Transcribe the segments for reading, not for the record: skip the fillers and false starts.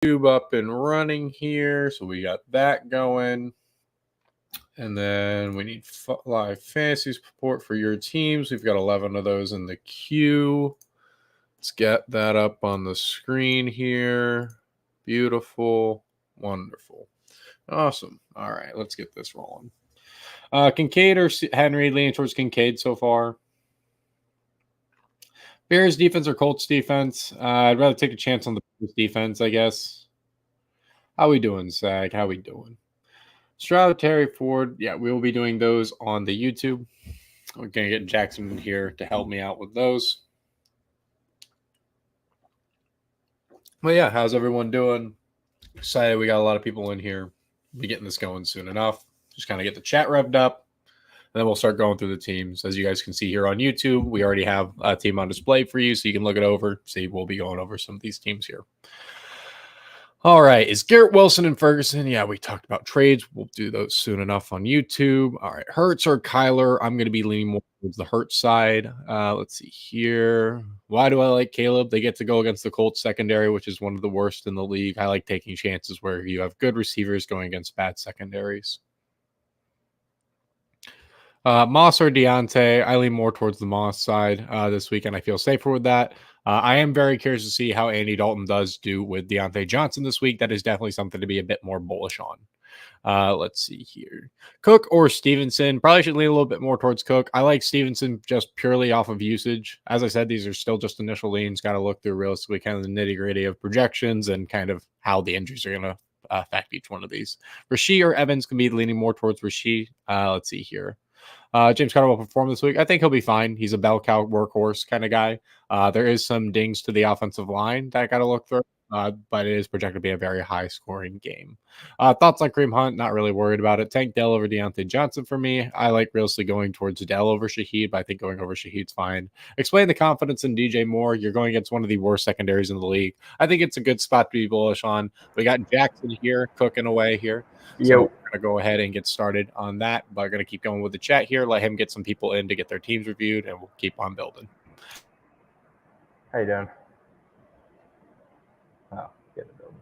YouTube up and running here. So we got that going. And then we need live fantasy support for your teams. We've got 11 of those in the queue. Let's get that up on the screen here. Beautiful. Wonderful. Awesome. All right, let's get this rolling. Kincaid or Henry? Leaning towards Kincaid so far. Bears defense or Colts defense? I'd rather take a chance on the Bears defense, I guess. How we doing, Zach? How we doing? Stroud, Terry, Ford. Yeah, we will be doing those on the YouTube. We're going to get Jackson in here to help me out with those. But yeah, how's everyone doing? Excited. We got a lot of people in here. We'll be getting this going soon enough. Just kind of get the chat revved up. And then we'll start going through the teams. As you guys can see here on YouTube, we already have a team on display for you, so you can look it over. See, we'll be going over some of these teams here. All right, is Garrett Wilson and Ferguson? Yeah, we talked about trades. We'll do those soon enough on YouTube. All right, Hurts or Kyler? I'm going to be leaning more towards the Hurts side. Let's see here. Why do I like Caleb? They get to go against the Colts secondary, which is one of the worst in the league. I like taking chances where you have good receivers going against bad secondaries. Moss or Deontay? I lean more towards the Moss side this weekend. I feel safer with that. I am very curious to see how Andy Dalton does do with Deontay Johnson this week. That is definitely something to be a bit more bullish on. Let's see here. Cook or Stevenson? Probably should lean a little bit more towards Cook. I like Stevenson just purely off of usage. As I said, these are still just initial leans. Got to look through realistically kind of the nitty gritty of projections and kind of how the injuries are going to affect each one of these. Rasheed or Evans can be leaning more towards Rasheed. Let's see here. James Conner will perform this week. I think he'll be fine. He's a bell cow workhorse kind of guy. There is some dings to the offensive line that I got to look through, but it is projected to be a very high scoring game. Thoughts on Kareem Hunt? Not really worried about it. Tank Dell over Deontay Johnson for me. I like realistically going towards Dell over Shaheed, but I think going over Shaheed's fine. Explain the confidence in DJ Moore. You're going against one of the worst secondaries in the league. I think it's a good spot to be bullish on. We got Jackson here cooking away here. So we're going to go ahead and get started on that. But I'm going to keep going with the chat here. Let him get some people in to get their teams reviewed, and we'll keep on building. How you doing? Oh, get it building.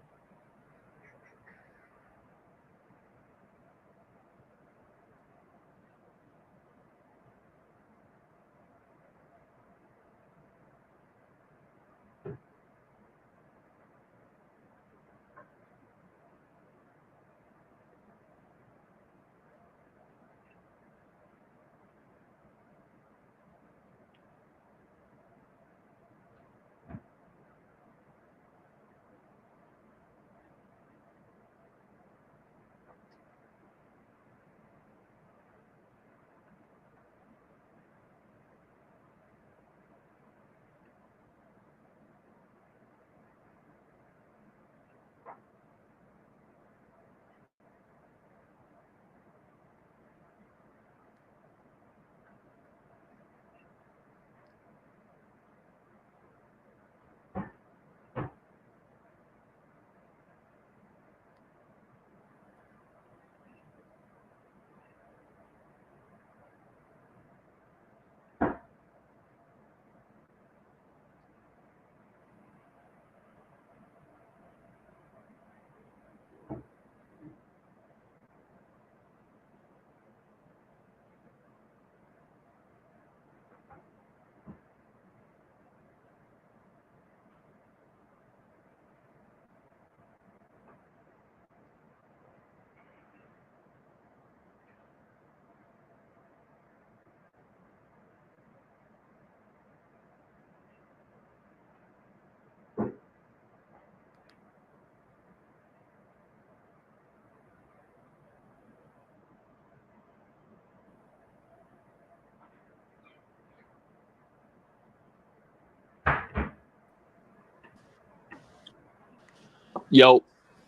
Yo,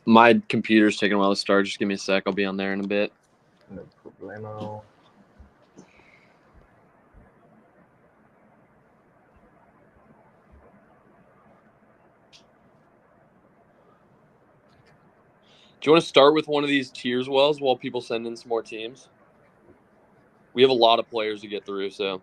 my computer's taking a while to start. Just give me a sec. I'll be on there in a bit. No problemo. Do you want to start with one of these tiers wells while people send in some more teams? We have a lot of players to get through, so.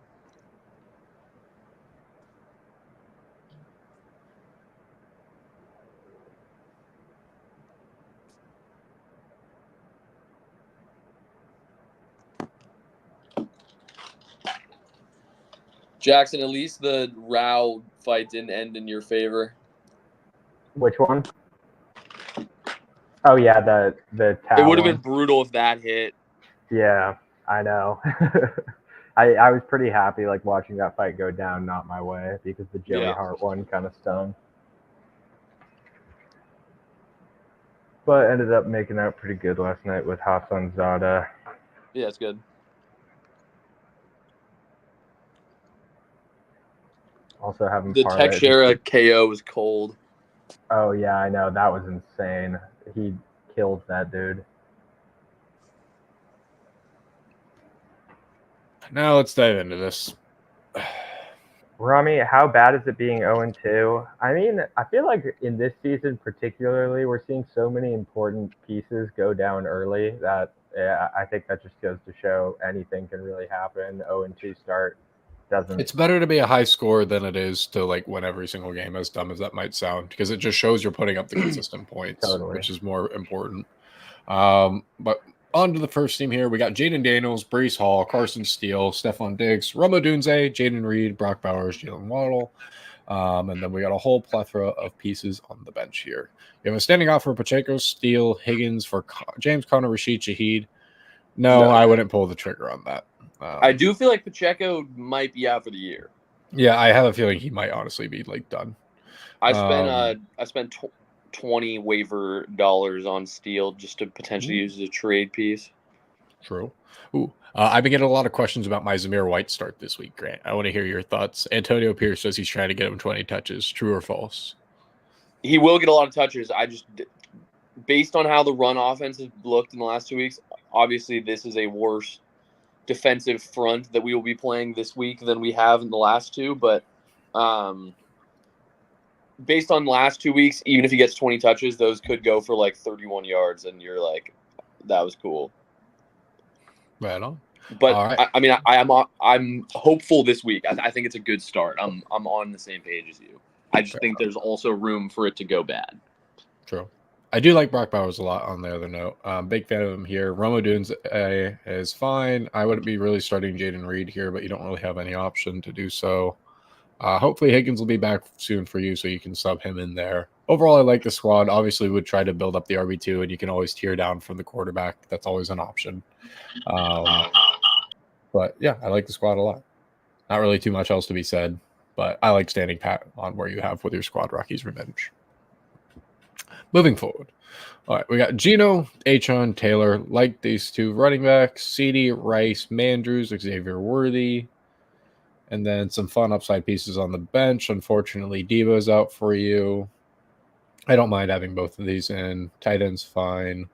Jackson, at least the Rao fight didn't end in your favor. Which one? Oh yeah, the Tao It would have one. been brutal if that hit. Yeah, I know. I was pretty happy like watching that fight go down not my way because the Joey Yeah. Hart one kind of stung. But ended up making out pretty good last night with Hassan Zada. Yeah, it's good. Also having The parlay. Teixeira KO was cold. Oh yeah, I know. That was insane. He killed that dude. Now let's dive into this. Rami, how bad is it being 0-2? I mean, I feel like in this season particularly, we're seeing so many important pieces go down early that I think that just goes to show anything can really happen. 0-2 start doesn't. It's better to be a high score than it is to like win every single game, as dumb as that might sound, because it just shows you're putting up the consistent points, Totally. which is more important. But on to the first team here. We got Jaden Daniels, Breece Hall, Carson Steele, Stephon Diggs, Rome Odunze, Jaden Reed, Brock Bowers, Jalen Waddle. And then we got a whole plethora of pieces on the bench here. You have a standing off for Pacheco, Steele, Higgins, for James Conner, Rashid Shaheed. No, I wouldn't pull the trigger on that. I do feel like Pacheco might be out for the year. Yeah, I have a feeling he might honestly be like done. I spent 20 waiver dollars on Steele just to potentially use as a trade piece. True. Ooh, I've been getting a lot of questions about my Zamir White start this week, Grant. I want to hear your thoughts. Antonio Pierce says he's trying to get him 20 touches. True or false? He will get a lot of touches. I just, based on how the run offense has looked in the last 2 weeks, obviously this is a worse defensive front that we will be playing this week than we have in the last two. But based on the last 2 weeks, even if he gets 20 touches, those could go for like 31 yards, and you're like, that was cool. Right on. But right. I'm hopeful this week. I think it's a good start. I'm on the same page as you. I just think there's also room for it to go bad. True. I do like Brock Bowers a lot on the other note. Big fan of him here. Rome Odunze is fine. I wouldn't be really starting Jaden Reed here, but you don't really have any option to do so. Hopefully Higgins will be back soon for you so you can sub him in there. Overall, I like the squad. Obviously, would try to build up the RB2, and you can always tear down from the quarterback. That's always an option. But yeah, I like the squad a lot. Not really too much else to be said, but I like standing pat on where you have with your squad Rocky's Revenge. Moving forward. All right, we got Geno, Achon, Taylor, like these two running backs, CD, Rice, Mandrews, Xavier Worthy, and then some fun upside pieces on the bench. Unfortunately, Debo's out for you. I don't mind having both of these in. Tight end's fine.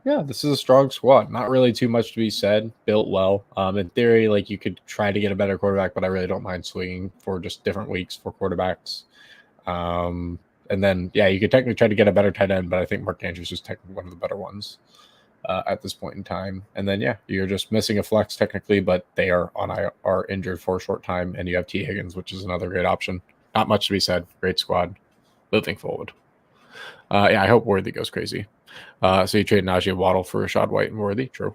Yeah, this is a strong squad. Not really too much to be said. Built well. In theory, like you could try to get a better quarterback, but I really don't mind swinging for just different weeks for quarterbacks. And then, yeah, you could technically try to get a better tight end, but I think Mark Andrews is technically one of the better ones at this point in time. And then, yeah, you're just missing a flex technically, but they are injured for a short time, and you have T. Higgins, which is another great option. Not much to be said. Great squad. Moving forward. Yeah, I hope Worthy goes crazy. So you trade Najee Waddle for Rashad White and Worthy. True.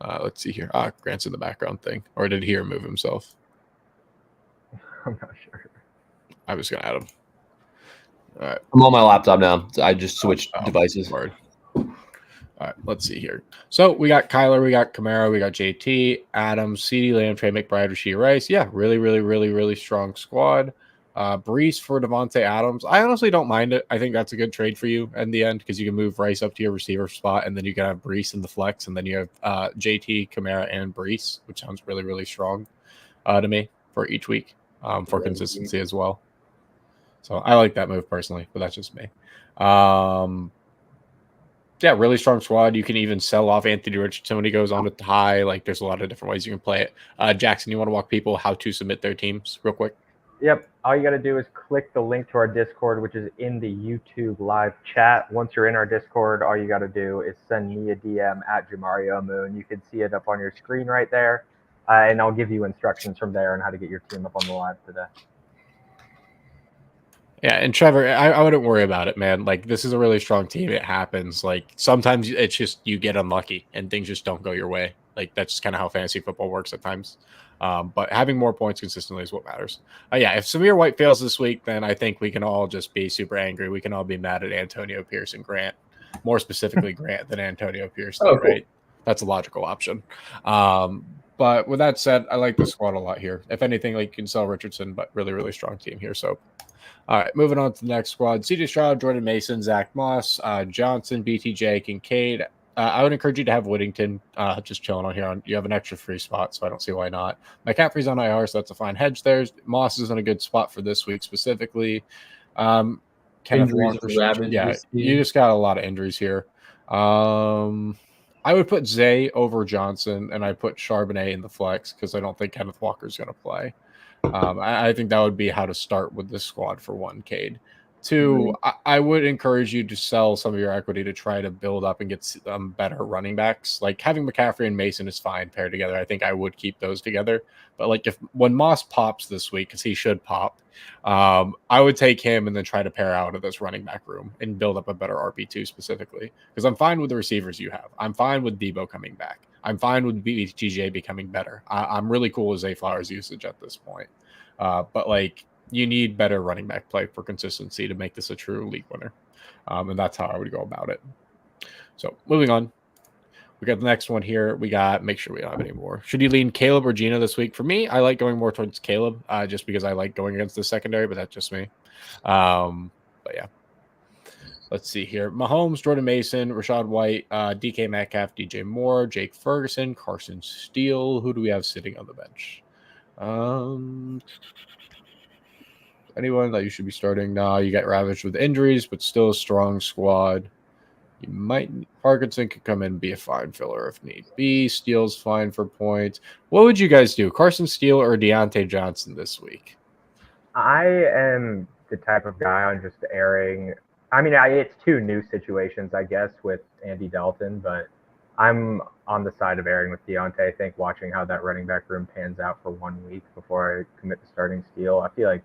Let's see here. Grant's in the background thing. Or did he remove himself? I'm not sure. I was going to add him. All right. I'm on my laptop now. I just switched devices. All right, let's see here. So we got Kyler, we got Kamara, we got JT, Adams, CeeDee Lamb, Trey McBride, Rashee Rice. Yeah, really strong squad. Breece for Devontae Adams. I honestly don't mind it. I think that's a good trade for you in the end because you can move Rice up to your receiver spot, and then you can have Breece in the flex, and then you have JT, Kamara, and Breece, which sounds really strong to me for each week for consistency as well. So I like that move personally, but that's just me. Yeah, really strong squad. You can even sell off Anthony Richardson when he goes on with the high. Like, there's a lot of different ways you can play it. Jackson, you want to walk people how to submit their teams real quick? Yep. All you got to do is click the link to our Discord, which is in the YouTube live chat. Once you're in our Discord, all you got to do is send me a DM at Jamario Moon. You can see it up on your screen right there. And I'll give you instructions from there on how to get your team up on the live today. Yeah, and Trevor, I wouldn't worry about it, man. Like, this is a really strong team. It happens. Like, sometimes it's just you get unlucky and things just don't go your way. Like, that's just kind of how fantasy football works at times. But having more points consistently is what matters. Yeah, if Samir White fails this week, then I think we can all just be super angry. We can all be mad at Antonio Pierce and Grant, more specifically Grant than Antonio Pierce, though, cool. right? That's a logical option. But with that said, I like the squad a lot here. If anything, like you can sell Richardson, but really, really strong team here. So, all right, moving on to the next squad. CJ Stroud, Jordan Mason, Zach Moss, Johnson, BTJ, Kincaid. I would encourage you to have Whittington just chilling on here. You have an extra free spot, so I don't see why not. McCaffrey's on IR, so that's a fine hedge there. Moss is in a good spot for this week specifically. Kenneth Injuries Walker, ravaged yeah, this team. you just got a lot of injuries here. I would put Zay over Johnson, and I put Charbonnet in the flex because I don't think Kenneth Walker's going to play. I think that would be how to start with this squad for 1 Cade. 2, I would encourage you to sell some of your equity to try to build up and get better running backs. Like having McCaffrey and Mason is fine paired together. I think I would keep those together. But like when Moss pops this week, because he should pop, I would take him and then try to pair out of this running back room and build up a better RB2 specifically. Because I'm fine with the receivers you have. I'm fine with Debo coming back. I'm fine with BTJ becoming better. I'm really cool with Zay Flowers' usage at this point. But like, you need better running back play for consistency to make this a true league winner. And that's how I would go about it. So moving on. We got the next one here. We got, make sure we don't have any more. Should you lean Caleb or Gina this week? For me, I like going more towards Caleb just because I like going against the secondary, but that's just me. But yeah. Let's see here. Mahomes, Jordan Mason, Rashad White, DK Metcalf, DJ Moore, Jake Ferguson, Carson Steele. Who do we have sitting on the bench? Anyone that you should be starting? No, you get ravaged with injuries, but still a strong squad. You might Parkinson could come in and be a fine filler if need be. Steele's fine for points. What would you guys do? Carson Steele or Deontay Johnson this week? I am the type of guy on just airing. I mean, it's 2 new situations, I guess, with Andy Dalton, but I'm on the side of airing with Deontay. I think watching how that running back room pans out for 1 week before I commit to starting Steele, I feel like,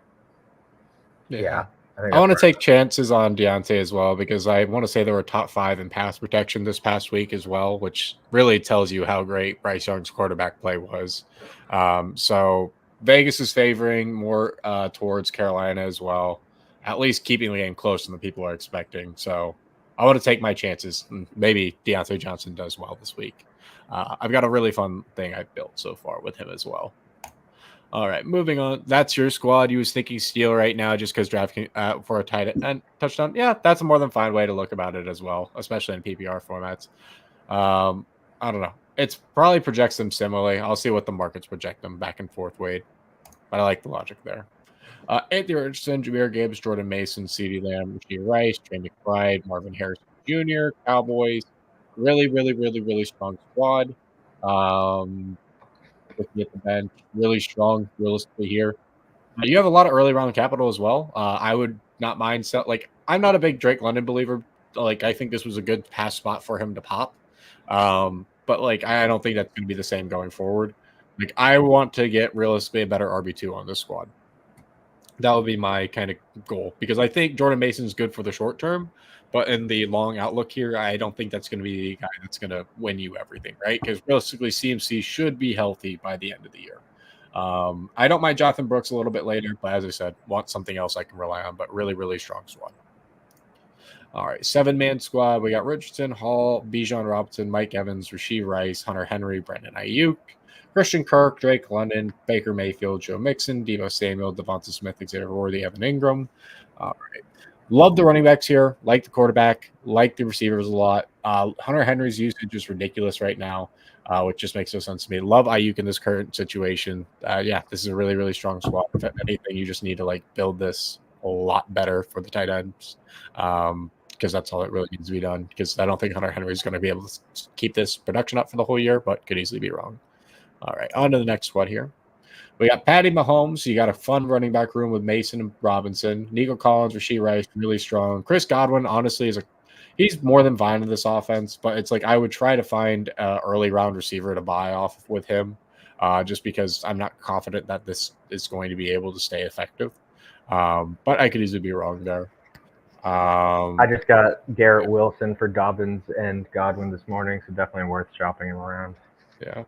yeah. I want to take chances on Deontay as well because I want to say they were top 5 in pass protection this past week as well, which really tells you how great Bryce Young's quarterback play was. So Vegas is favoring more towards Carolina as well, at least keeping the game closer than the people are expecting. So I want to take my chances. Maybe Deontay Johnson does well this week. I've got a really fun thing I've built so far with him as well. All right, moving on. That's your squad. You was thinking Steele right now just because DraftKings for a tight end touchdown. Yeah, that's a more than fine way to look about it as well, especially in PPR formats. I don't know. It's probably projects them similarly. I'll see what the markets project them back and forth, Wade. But I like the logic there. Anthony Richardson, Jahmyr Gibbs, Jordan Mason, CeeDee Lamb, Rasheed Rice, Trey McBride, Marvin Harrison Jr., Cowboys. Really, really, really, really strong squad. Looking at the bench, really strong realistically here. You have a lot of early round capital as well. I would not mind I'm not a big Drake London believer. Like I think this was a good pass spot for him to pop. But like I don't think that's going to be the same going forward. Like I want to get realistically a better RB2 on this squad. That would be my kind of goal because I think Jordan Mason's good for the short term, but in the long outlook here, I don't think that's going to be the guy that's going to win you everything, right? Because realistically, CMC should be healthy by the end of the year. I don't mind Jonathan Brooks a little bit later, but as I said, want something else I can rely on, but really, really strong squad. All right, 7-man squad. We got Richardson, Hall, Bijan Robinson, Mike Evans, Rasheed Rice, Hunter Henry, Brandon Ayuk, Christian Kirk, Drake London, Baker Mayfield, Joe Mixon, Deebo Samuel, Devonta Smith, Xavier Worthy, Evan Ingram. All right. Love the running backs here. Like the quarterback. Like the receivers a lot. Hunter Henry's usage is ridiculous right now, which just makes no sense to me. Love Ayuk in this current situation. Yeah, this is a really, really strong squad. If anything, you just need to build this a lot better for the tight ends because that's all it really needs to be done. Because I don't think Hunter Henry is going to be able to keep this production up for the whole year, but could easily be wrong. All right, on to the next squad here. We got Patty Mahomes. You got a fun running back room with Mason and Robinson. Nico Collins, Rasheed Rice, really strong. Chris Godwin, honestly, he's more than fine in this offense, but it's I would try to find an early round receiver to buy off with him just because I'm not confident that this is going to be able to stay effective. But I could easily be wrong there. I just got Garrett Wilson for Dobbins and Godwin this morning, so definitely worth shopping him around. Yeah.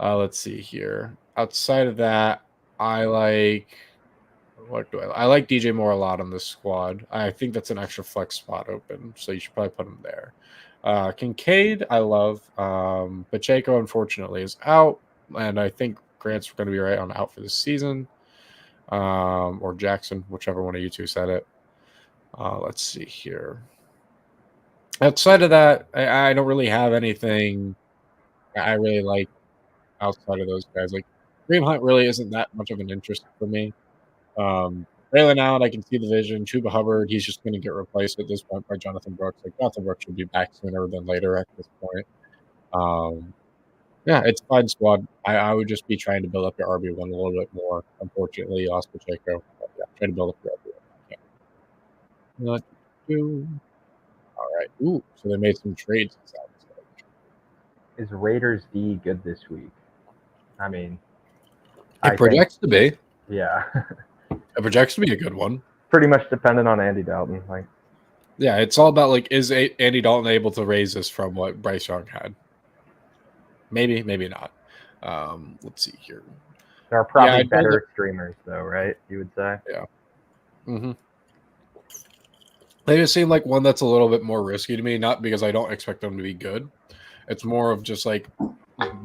Let's see here. Outside of that, I like I like DJ Moore a lot on this squad. I think that's an extra flex spot open, so you should probably put him there. Kincaid, I love. Pacheco, unfortunately, is out, and I think Grant's going to be right on out for this season. Or Jackson, whichever one of you two said it. Let's see here. Outside of that, I don't really have anything I really like outside of those guys. Like Kareem Hunt really isn't that much of an interest for me. Raylan Allen, I can see the vision. Chuba Hubbard, he's just going to get replaced at this point by Jonathan Brooks. Like Jonathan Brooks should be back sooner than later at this point. Yeah, it's a fine squad. I would just be trying to build up your RB1 a little bit more. Unfortunately, you lost Pacheco. But yeah, try to build up your RB1. Okay. Not two. All right. Ooh, so they made some trades. It sounds like. Is Raiders D good this week? I mean, It projects to be. Yeah. It projects to be a good one. Pretty much dependent on Andy Dalton. Like, yeah, it's all about like, is Andy Dalton able to raise this from what Bryce Young had? Maybe, maybe not. Let's see here. There are probably better streamers, though, right? You would say. Yeah. Mm-hmm. They just seem like one that's a little bit more risky to me, not because I don't expect them to be good. It's more of just like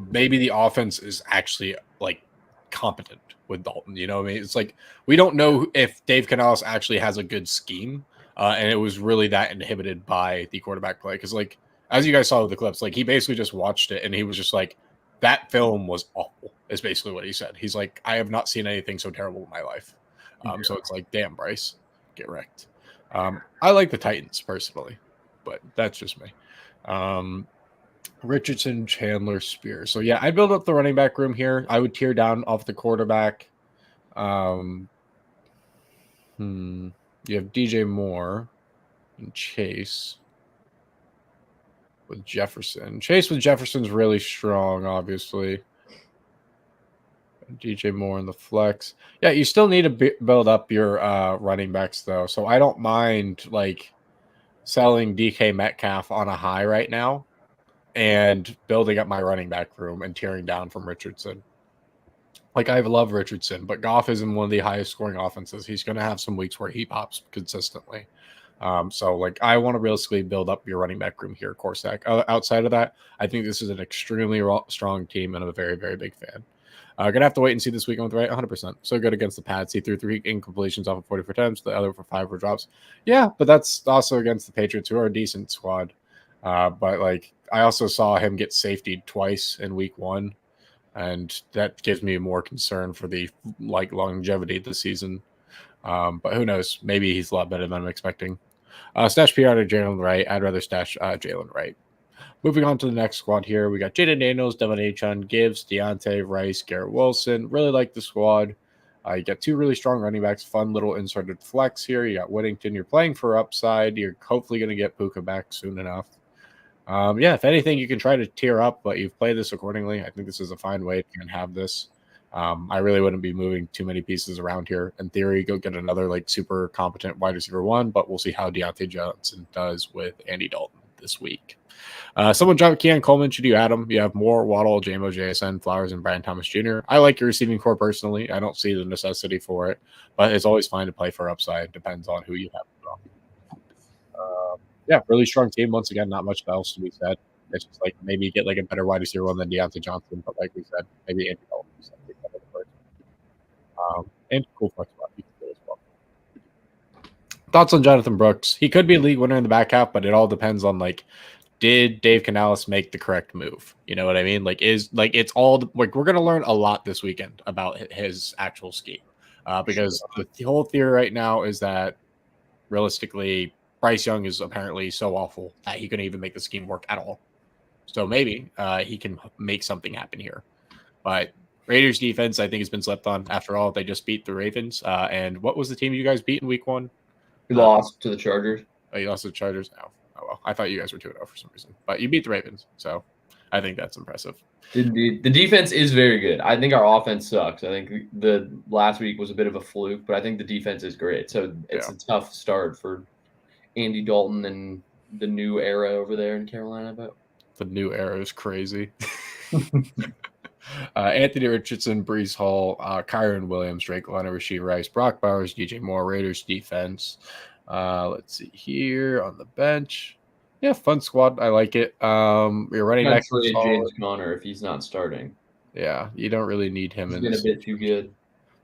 maybe the offense is actually like competent with Dalton. You know what I mean? It's like we don't know if Dave Canales actually has a good scheme, and it was really that inhibited by the quarterback play. Because like as you guys saw with the clips, like he basically just watched it and he was just like, that film was awful. Is basically what he said. He's like, I have not seen anything so terrible in my life. So it's like, damn, Bryce, get wrecked. I like the Titans personally, but that's just me. Richardson, Chandler, Spears. So yeah, I build up the running back room here. I would tear down off the quarterback. You have DJ Moore and Chase with Jefferson. Chase with Jefferson's really strong, obviously. DJ Moore in the flex. Yeah, you still need to build up your running backs though. So I don't mind like selling DK Metcalf on a high right now and building up my running back room and tearing down from Richardson. Like I love Richardson, but Goff is in one of the highest scoring offenses. He's going to have some weeks where he pops consistently. So like I want to realistically build up your running back room here, Corsac. Outside of that, I think this is an extremely strong team and I'm a very, very big fan. Gonna have to wait and see this weekend with right 100%. So good against the Pats. He threw 3 incompletions off of 40 for attempts, the other for 5 for drops. Yeah, but that's also against the Patriots, who are a decent squad. But like I also saw him get safetied twice in week 1, and that gives me more concern for the like longevity of the season. But who knows? Maybe he's a lot better than I'm expecting. Stash PR to Jalen Wright. I'd rather stash Jalen Wright. Moving on to the next squad here, we got Jaden Daniels, Devon Achane, Gibbs, Deontay, Rice, Garrett Wilson. Really like the squad. You got 2 really strong running backs, fun little inserted flex here. You got Whittington. You're playing for upside. You're hopefully going to get Puka back soon enough. Yeah, if anything, you can try to tier up, but you've played this accordingly. I think this is a fine way to have this. I really wouldn't be moving too many pieces around here. In theory, go get another like super competent wide receiver 1, but we'll see how Deontay Johnson does with Andy Dalton this week. Someone dropped Keon Coleman. Should you add him? You have Moore, Waddle, JMO, JSN, Flowers, and Brian Thomas Jr. I like your receiving core personally. I don't see the necessity for it, but it's always fine to play for upside. Depends on who you have. Yeah, really strong team. Once again, not much else to be said. It's just like maybe get like a better wide receiver 1 than Deontay Johnson, but like we said, maybe Andy Dalton. And cool flex spot. As well. Thoughts on Jonathan Brooks? He could be a league winner in the back half, but it all depends on like, did Dave Canales make the correct move? You know what I mean? Like, it's all like we're gonna learn a lot this weekend about his actual scheme, because the whole theory right now is that realistically, Bryce Young is apparently so awful that he couldn't even make the scheme work at all. So maybe he can make something happen here, but. Raiders defense, I think, has been slept on. After all, they just beat the Ravens. And what was the team you guys beat in week 1? We lost to the Chargers. Oh, you lost to the Chargers? Oh, well. I thought you guys were 2-0 for some reason. But you beat the Ravens, so I think that's impressive. Indeed. The defense is very good. I think our offense sucks. I think the last week was a bit of a fluke, but I think the defense is great. So it's a tough start for Andy Dalton and the new era over there in Carolina. But the new era is crazy. Anthony Richardson, Brees Hall, Kyron Williams, Drake Leonard, Rasheed Rice, Brock Bowers, DJ Moore, Raiders defense. Let's see here on the bench. Yeah, fun squad. I like it. Your running back. Potentially James Conner if he's not starting. Yeah, you don't really need him He's in been a this. bit too good.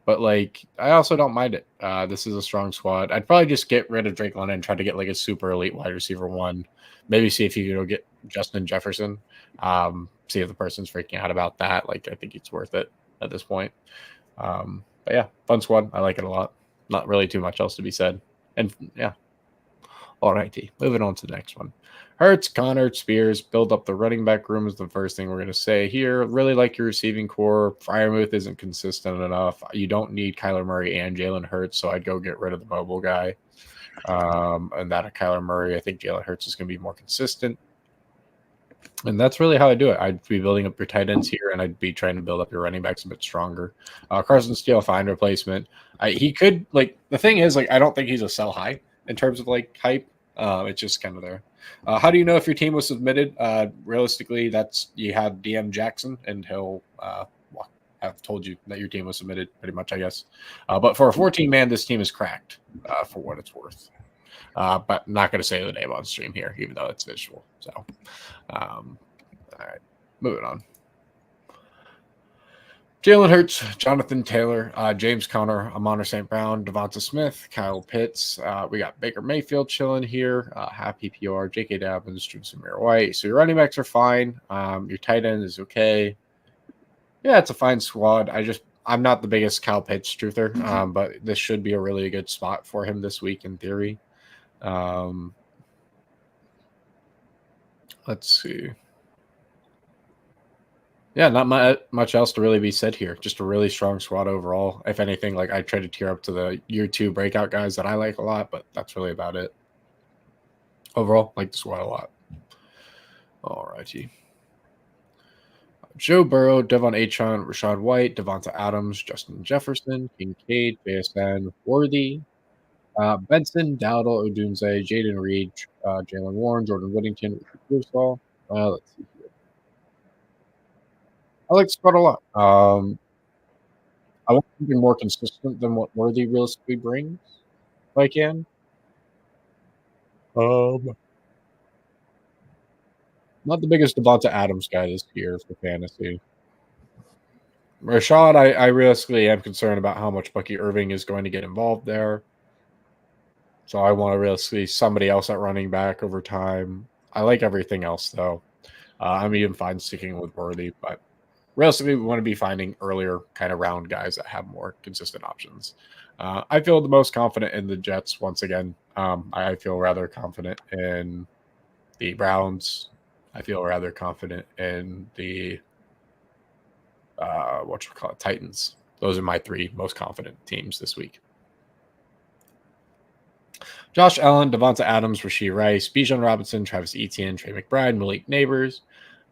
But like, I also don't mind it. This is a strong squad. I'd probably just get rid of Drake London and try to get like a super elite wide receiver one. Maybe see if you can go get Justin Jefferson. See if the person's freaking out about that. Like, I think it's worth it at this point. But yeah, fun squad. I like it a lot. Not really too much else to be said. And yeah. All righty. Moving on to the next one. Hurts, Connor, Spears, build up the running back room is the first thing we're going to say here. Really like your receiving core. Freiermuth isn't consistent enough. You don't need Kyler Murray and Jalen Hurts, so I'd go get rid of the mobile guy. And that of Kyler Murray, I think Jalen Hurts is going to be more consistent. And that's really how I do it. I'd be building up your tight ends here, and I'd be trying to build up your running backs a bit stronger. Carson Steele, fine replacement. He could, like, the thing is, like, I don't think he's a sell high in terms of, like, hype. It's just kind of there. How do you know if your team was submitted? Realistically, that's you have DM Jackson, and he'll have told you that your team was submitted, pretty much, I guess. But for a 14-man, this team is cracked for what it's worth. But I'm not going to say the name on stream here, even though it's visual. So, all right, moving on. Jalen Hurts, Jonathan Taylor, James Conner, Amon St. Brown, Devonta Smith, Kyle Pitts. We got Baker Mayfield chilling here. Half PPR, J.K. Dobbins, Drew Samir White. So your running backs are fine. Your tight end is okay. Yeah, it's a fine squad. I'm not the biggest Kyle Pitts truther, but this should be a really good spot for him this week in theory. Let's see. Yeah, not much else to really be said here. Just a really strong squad overall. If anything, like I try to tier up to the year 2 breakout guys that I like a lot, but that's really about it. Overall, like the squad a lot. All righty. Joe Burrow, Devon Achane, Rashad White, Devonta Adams, Justin Jefferson, Kincaid, JSN, Worthy, Benson, Dowdle, Odunze, Jaden Reed, Jalen Warren, Jordan Whittington, let's see here. I like the squad a lot. I want something more consistent than what Worthy realistically brings, if I can. Not the biggest Devonta Adams guy this year for fantasy. Rashad, I realistically am concerned about how much Bucky Irving is going to get involved there. So I want to realistically somebody else at running back over time. I like everything else, though. I'm even fine sticking with Worthy, but realistically, we want to be finding earlier kind of round guys that have more consistent options. I feel the most confident in the Jets once again. I feel rather confident in the Browns. I feel rather confident in the Titans. Those are my 3 most confident teams this week. Josh Allen, Devonta Adams, Rasheed Rice, Bijan Robinson, Travis Etienne, Trey McBride, Malik Neighbors.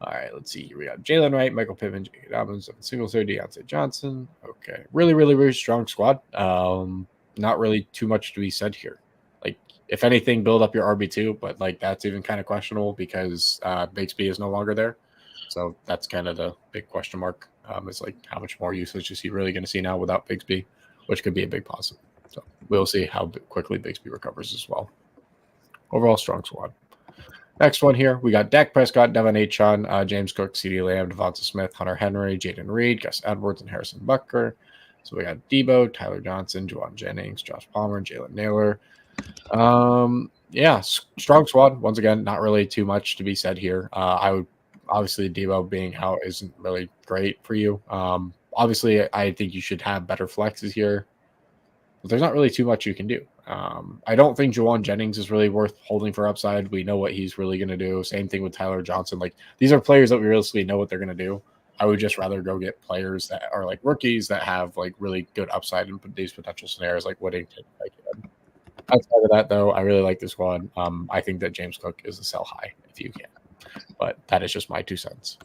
All right, let's see. We got Jalen Wright, Michael Pittman, J.K. Dobbins, Singletary, Deontay Johnson. Okay, really, really, really strong squad. Not really too much to be said here. Like, if anything, build up your RB2, but like that's even kind of questionable because Bigsby is no longer there. So that's kind of the big question mark. It's like how much more usage is he really going to see now without Bigsby, which could be a big positive. So we'll see how quickly Bigsby recovers as well. Overall, strong squad. Next one here, we got Dak Prescott, Devon Achane, James Cook, CeeDee Lamb, Devonta Smith, Hunter Henry, Jaden Reed, Gus Edwards, and Harrison Butker. So we got Debo, Tyler Johnson, Juwan Jennings, Josh Palmer, Jalen Naylor. Yeah, strong squad. Once again, not really too much to be said here. I would obviously Debo being out isn't really great for you. Obviously, I think you should have better flexes here, but there's not really too much you can do. I don't think Juwan Jennings is really worth holding for upside. We know what he's really going to do. Same thing with Tyler Johnson. Like, these are players that we realistically know what they're going to do. I would just rather go get players that are like rookies that have like really good upside in these potential scenarios like Whittington. Outside of that, though, I really like this squad. I think that James Cook is a sell high if you can, but that is just my 2 cents.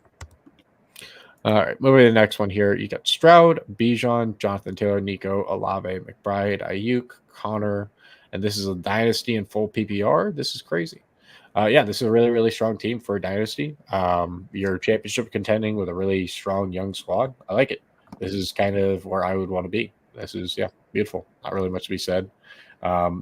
All right, moving to the next one here. You got Stroud, Bijan, Jonathan Taylor, Nico, Olave, McBride, Ayuk, Connor, and this is a dynasty in full PPR. This is crazy. yeah, this is a really, really strong team for Dynasty. You're championship contending with a really strong young squad. I like it. This is kind of where I would want to be. This is, yeah, beautiful. Not really much to be said.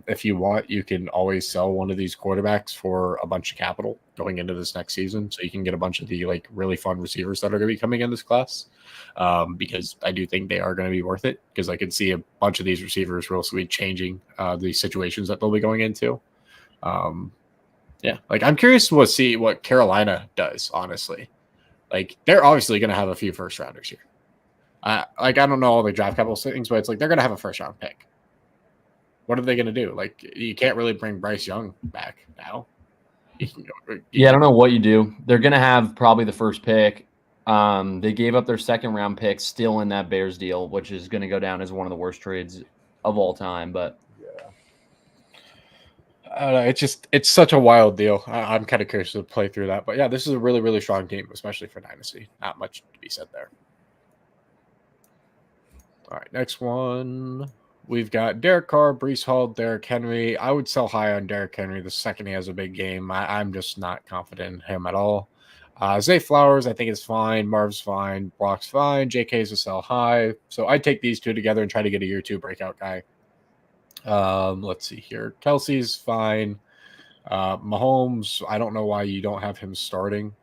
If you want, you can always sell one of these quarterbacks for a bunch of capital going into this next season, so you can get a bunch of the like really fun receivers that are going to be coming in this class. Because I do think they are going to be worth it. Because I can see a bunch of these receivers really changing the situations that they'll be going into. Yeah, like I'm curious to see what Carolina does. Honestly, like they're obviously going to have a few first rounders here. Like I don't know all the draft capital things, but it's like they're going to have a first round pick. What are they going to do? Like you can't really bring Bryce Young back now. Yeah, I don't know what you do. They're going to have probably the first pick. They gave up their second round pick still in that Bears deal, which is going to go down as one of the worst trades of all time. But I don't know. It's such a wild deal. I'm kind of curious to play through that. But yeah, this is a really, really strong team, especially for Dynasty. Not much to be said there. All right, next one. We've got Derek Carr, Brees Hall, Derrick Henry. I would sell high on Derrick Henry the second he has a big game. I'm just not confident in him at all. Zay Flowers, I think is fine. Marv's fine. Brock's fine. JK's a sell high. So I'd take these two together and try to get a year 2 breakout guy. Let's see here. Kelsey's fine. Mahomes, I don't know why you don't have him starting.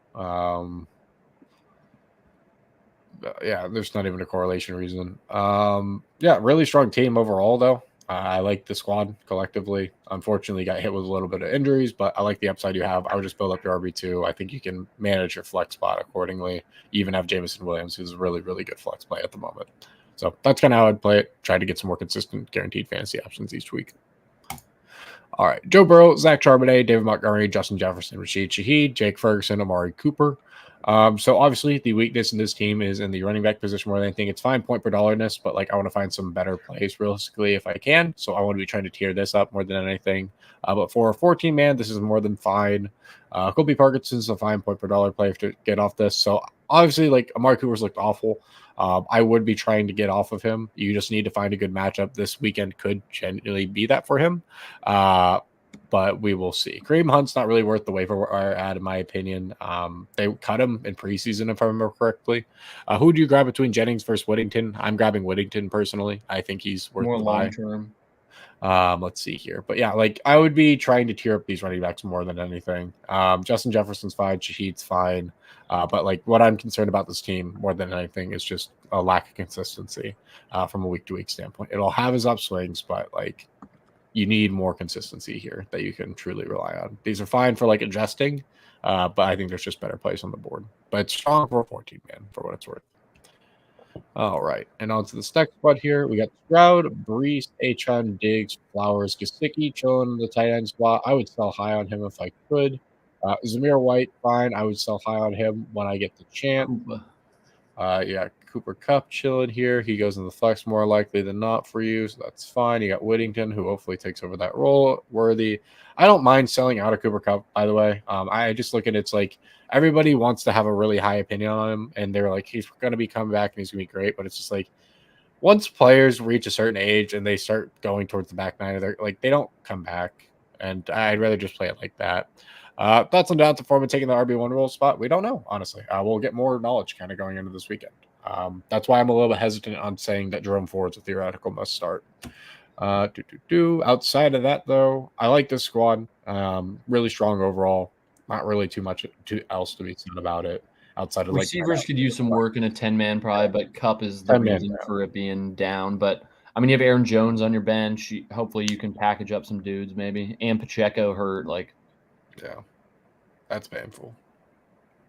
Yeah, there's not even a correlation reason. Yeah, really strong team overall, though. I like the squad collectively. Unfortunately, got hit with a little bit of injuries, but I like the upside you have. I would just build up your RB2. I think you can manage your flex spot accordingly. You even have Jameson Williams, who's a really, really good flex play at the moment. So that's kind of how I'd play it. Try to get some more consistent guaranteed fantasy options each week. All right. Joe Burrow, Zach Charbonnet, David Montgomery, Justin Jefferson, Rashid Shaheed, Jake Ferguson, Amari Cooper. So obviously the weakness in this team is in the running back position more than anything. It's fine point per dollarness, but like I want to find some better plays realistically if I can. So I want to be trying to tier this up more than anything. But for a 14-man, this is more than fine. Colby Parkinson's a fine point per dollar play to get off this. So obviously, like Amari Cooper's looked awful. I would be trying to get off of him. You just need to find a good matchup. This weekend could genuinely be that for him. But we will see. Kareem Hunt's not really worth the waiver wire ad, in my opinion. They cut him in preseason, if I remember correctly. Who do you grab between Jennings versus Whittington? I'm grabbing Whittington personally. I think he's worth more the buy. long term. Let's see here. But yeah, like I would be trying to tier up these running backs more than anything. Justin Jefferson's fine. Shaheed's fine. But like what I'm concerned about this team more than anything is just a lack of consistency from a week-to-week standpoint. It'll have his upswings, but like you need more consistency here that you can truly rely on. These are fine for like adjusting, but I think there's just better plays on the board. But it's strong for a 14-man for what it's worth. All right, and on to the next spot here. We got Stroud, Brees, Achon, Diggs, Flowers, Gesicki chilling in the tight end spot. I would sell high on him if I could. Zamir White, fine. I would sell high on him when I get the chance. Yeah, Cooper Kupp chilling here. He goes in the flex more likely than not for you, so that's fine. You got Whittington, who hopefully takes over that role. Worthy. I don't mind selling out of Cooper Kupp, by the way. I just look at it's like everybody wants to have a really high opinion on him, and they're like, he's going to be coming back and he's going to be great. But it's just like once players reach a certain age and they start going towards the back nine, they're like they don't come back, and I'd rather just play it like that. Thoughts on Donta Foreman taking the RB1 role spot? We don't know, honestly. We'll get more knowledge kind of going into this weekend. That's why I'm a little bit hesitant on saying that Jerome Ford's a theoretical must start. Outside of that, though, I like this squad. Really strong overall. Not really too much else to be said about it. Outside of receivers could use some work in a 10-man probably, but Kupp is the reason for it being down. But I mean, you have Aaron Jones on your bench. Hopefully, you can package up some dudes maybe. And Pacheco hurt, like. Yeah, that's painful.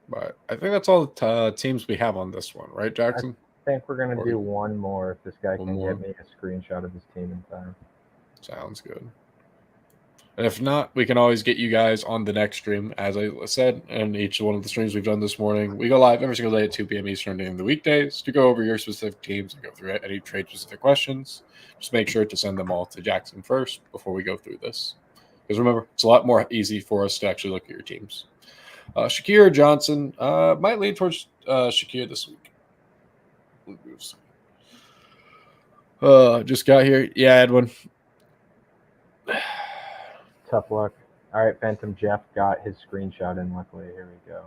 But I think that's all the teams we have on this one, right, Jackson? I think we're going to do one more if this guy can more. get me a screenshot of his team in time. Sounds good. And if not, we can always get you guys on the next stream. As I said, in each one of the streams we've done this morning, we go live every single day at 2 p.m. Eastern during the weekdays to go over your specific teams and go through any trade-specific questions. Just make sure to send them all to Jackson first before we go through this. Because remember, it's a lot more easy for us to actually look at your teams. Shakir Johnson might lean towards Shakir this week. Just got here. Yeah, Edwin. Tough luck. All right, Phantom Jeff got his screenshot in. Luckily, here we go.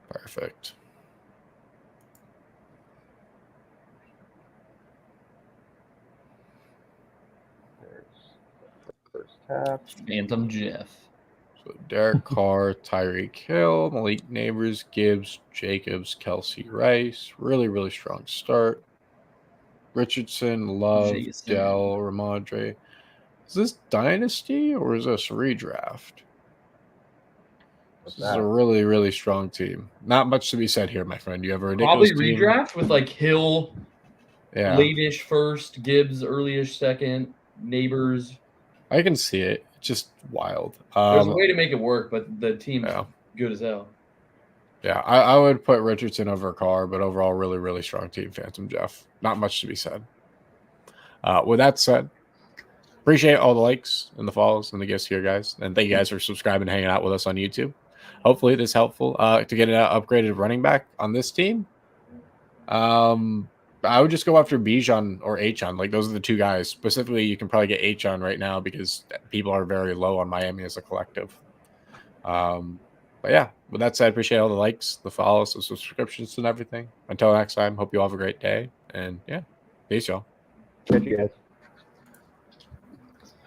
Perfect. There's the first tab. Phantom Jeff. So Derek Carr, Tyreek Hill, Malik Neighbors, Gibbs, Jacobs, Kelsey Rice. Really, really strong start. Richardson, Love, Jason. Dell, Ramondre. Is this Dynasty or is this redraft? What's This is a that? really, really strong team. Not much to be said here, my friend. You have a Probably ridiculous team. redraft with like Hill, Yeah, late-ish first, Gibbs early-ish second, Neighbors. I can see it. It's just wild. There's a way to make it work, but the team's Yeah. good as hell. Yeah, I would put Richardson over Carr, but overall, really, really strong team, Phantom Jeff. Not much to be said. With that said, appreciate all the likes and the follows and the gifts here, guys. And thank you guys for subscribing and hanging out with us on YouTube. Hopefully, this is helpful to get an upgraded running back on this team. I would just go after Bijan or Achon. Like, those are the two guys. Specifically, you can probably get Achon right now because people are very low on Miami as a collective. But yeah, with that said, appreciate all the likes, the follows, the subscriptions, and everything. Until next time, hope you all have a great day. And yeah, peace, y'all. Catch you guys.